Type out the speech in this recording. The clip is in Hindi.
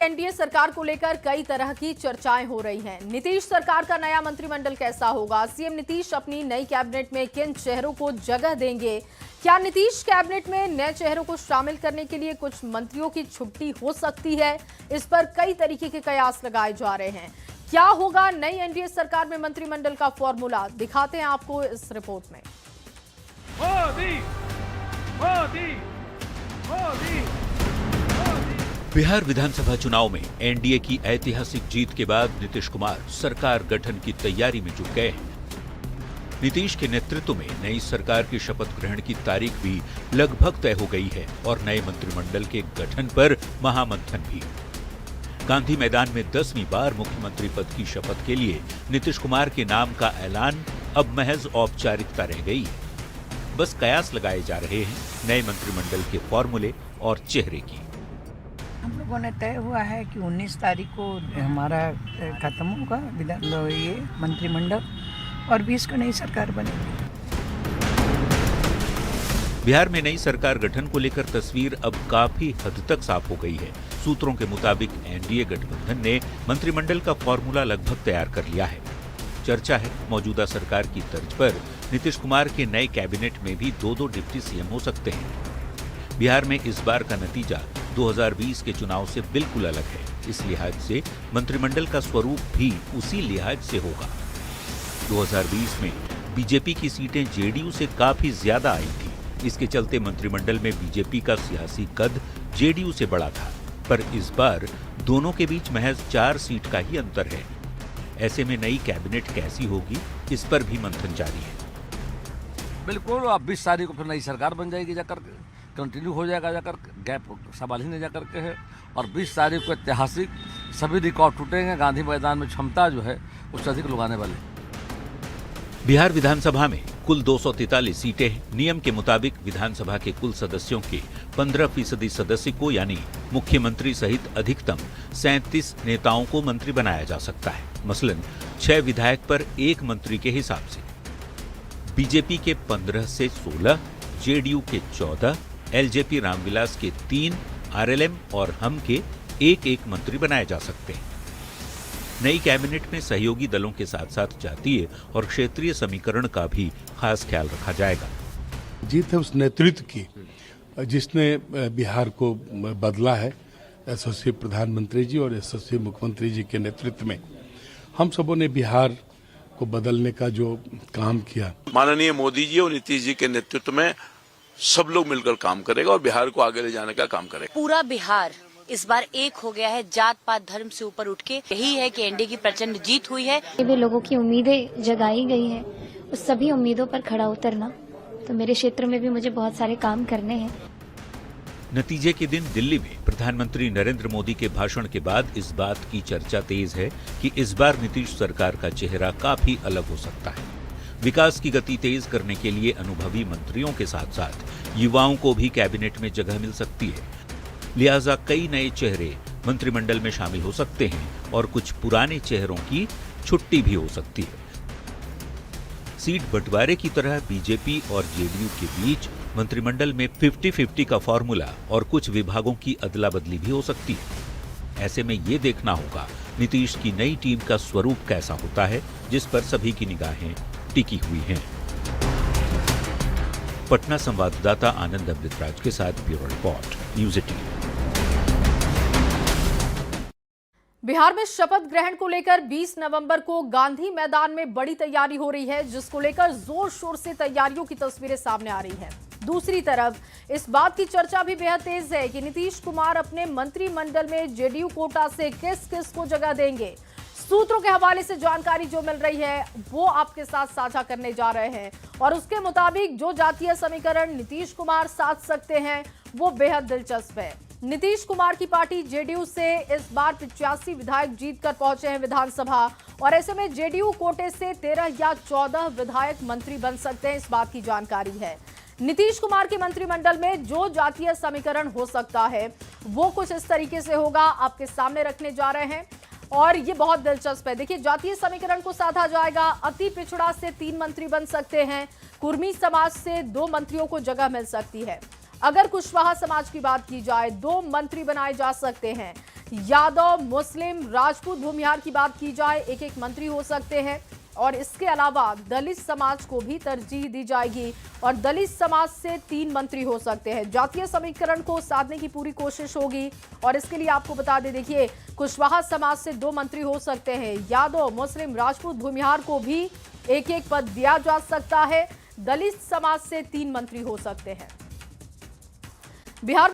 एनडीए सरकार को लेकर कई तरह की चर्चाएं हो रही हैं। नीतीश सरकार का नया मंत्रिमंडल कैसा होगा? सीएम नीतीश अपनी नई कैबिनेट में किन चेहरों को जगह देंगे? क्या नीतीश कैबिनेट में नए चेहरों को शामिल करने के लिए कुछ मंत्रियों की छुट्टी हो सकती है? इस पर कई तरीके के कयास लगाए जा रहे हैं। क्या होगा नई एनडीए सरकार में मंत्रिमंडल का फॉर्मूला? दिखाते हैं आपको इस रिपोर्ट में। मोदी, मोदी, मोदी। बिहार विधानसभा चुनाव में एनडीए की ऐतिहासिक जीत के बाद नीतीश कुमार सरकार गठन की तैयारी में जुट गए हैं। नीतीश के नेतृत्व में नई सरकार की शपथ ग्रहण की तारीख भी लगभग तय हो गई है और नए मंत्रिमंडल के गठन पर महामंथन भी। गांधी मैदान में 10वीं बार मुख्यमंत्री पद की शपथ के लिए नीतीश कुमार के नाम का ऐलान अब महज औपचारिकता रह गई है। बस कयास लगाए जा रहे हैं नए मंत्रिमंडल के फॉर्मूले और चेहरे की। हम लोगों ने तय हुआ है कि 19 तारीख को हमारा खत्म होगा ये मंत्रिमंडल और 20 को नई सरकार बनेगी। बिहार में नई सरकार गठन को लेकर तस्वीर अब काफी हद तक साफ हो गई है। सूत्रों के मुताबिक एनडीए गठबंधन ने मंत्रिमंडल का फॉर्मूला लगभग तैयार कर लिया है। चर्चा है मौजूदा सरकार की तर्ज पर नीतीश कुमार के नए कैबिनेट में भी 2-2 डिप्टी सीएम हो सकते हैं। बिहार में इस बार का नतीजा 2020 के चुनाव से बिल्कुल अलग है। इस लिहाज से मंत्रिमंडल का स्वरूप भी उसी लिहाज से होगा। 2020 में बीजेपी की सीटें जेडीयू से काफी ज्यादा आई थी। इसके चलते मंत्रिमंडल में बीजेपी का सियासी कद जेडीयू से बड़ा था, पर इस बार दोनों के बीच महज 4 सीट का ही अंतर है। ऐसे में नई कैबिनेट कैसी होगी, इस पर भी मंथन जारी है। बिल्कुल, अब 20 तारीख को फिर नई सरकार बन जाएगी, जाकर कंटिन्यू हो जाएगा, जाकर गैप सवाल ही नहीं जाकर के है। और 20 तारीख को ऐतिहासिक सभी रिकॉर्ड टूटेंगे। गांधी मैदान में क्षमता जो है उससे अधिक लोग आने वाले। बिहार विधानसभा में कुल 243 सीटें हैं। नियम के मुताबिक विधानसभा के कुल सदस्यों के 15% सदस्य को यानी मुख्यमंत्री सहित अधिकतम 37 नेताओं को मंत्री बनाया जा सकता है। मसलन 6 विधायक पर 1 मंत्री के हिसाब से। बीजेपी के 15 से 16, जेडीयू के 14, एलजेपी रामविलास के 3, आरएलएम और हम के 1-1 मंत्री बनाए जा सकते हैं। नई कैबिनेट में सहयोगी दलों के साथ साथ जातीय और क्षेत्रीय समीकरण का भी खास ख्याल रखा जाएगा। जीत है उस नेतृत्व की जिसने बिहार को बदला है। यशस्वी प्रधानमंत्री जी और यशस्वी मुख्यमंत्री जी के नेतृत्व में हम सबों ने बिहार को बदलने का जो काम किया। माननीय मोदी जी और नीतीश जी के नेतृत्व में सब लोग मिलकर काम करेगा और बिहार को आगे ले जाने का काम करेगा। पूरा बिहार इस बार एक हो गया है, जात पात धर्म से ऊपर उठ के। यही है कि एनडीए की प्रचंड जीत हुई है। भी लोगों की उम्मीदें जगाई गई है, उस सभी उम्मीदों पर खड़ा उतरना। तो मेरे क्षेत्र में भी मुझे बहुत सारे काम करने हैं। नतीजे के दिन दिल्ली में प्रधानमंत्री नरेंद्र मोदी के भाषण के बाद इस बात की चर्चा तेज है कि इस बार नीतीश सरकार का चेहरा काफी अलग हो सकता है। विकास की गति तेज करने के लिए अनुभवी मंत्रियों के साथ साथ युवाओं को भी कैबिनेट में जगह मिल सकती है। लिहाजा कई नए चेहरे मंत्रिमंडल में शामिल हो सकते हैं और कुछ पुराने चेहरों की छुट्टी भी हो सकती है। सीट बंटवारे की तरह बीजेपी और जेडीयू के बीच मंत्रिमंडल में 50-50 का फॉर्मूला और कुछ विभागों की अदला बदली भी हो सकती है। ऐसे में ये देखना होगा नीतीश की नई टीम का स्वरूप कैसा होता है, जिस पर सभी की निगाहें टिकी हुई हैं। पटना संवाददाता आनंद अमृतराज के साथ ब्यूरो रिपोर्ट, न्यूज़ 18। बिहार में शपथ ग्रहण को लेकर 20 नवंबर को गांधी मैदान में बड़ी तैयारी हो रही है, जिसको लेकर जोर शोर से तैयारियों की तस्वीरें सामने आ रही हैं। दूसरी तरफ इस बात की चर्चा भी बेहद तेज है कि नीतीश कुमार अपने मंत्रिमंडल में जेडीयू कोटा से किस किस को जगह देंगे। सूत्रों के हवाले से जानकारी जो मिल रही है वो आपके साथ साझा करने जा रहे हैं और उसके मुताबिक जो जातीय समीकरण नीतीश कुमार साध सकते हैं वो बेहद दिलचस्प है। नीतीश कुमार की पार्टी जेडीयू से इस बार 85 विधायक जीतकर पहुंचे हैं विधानसभा और ऐसे में जेडीयू कोटे से 13 या 14 विधायक मंत्री बन सकते हैं, इस बात की जानकारी है। नीतीश कुमार के मंत्रिमंडल में जो जातीय समीकरण हो सकता है वो कुछ इस तरीके से होगा, आपके सामने रखने जा रहे हैं और ये बहुत दिलचस्प है। देखिए, जातीय समीकरण को साधा जाएगा। अति पिछड़ा से 3 मंत्री बन सकते हैं। कुर्मी समाज से 2 मंत्रियों को जगह मिल सकती है। अगर कुशवाहा समाज की बात की जाए 2 मंत्री बनाए जा सकते हैं। यादव, मुस्लिम, राजपूत, भूमिहार की बात की जाए, एक एक मंत्री हो सकते हैं और इसके अलावा दलित समाज को भी तरजीह दी जाएगी और दलित समाज से 3 मंत्री हो सकते हैं। जातीय समीकरण को साधने की पूरी कोशिश होगी और इसके लिए आपको बता दें, देखिए कुशवाहा समाज से 2 मंत्री हो सकते हैं। यादव, मुस्लिम, राजपूत, भूमिहार को भी एक एक पद दिया जा सकता है। दलित समाज से 3 मंत्री हो सकते हैं। बिहार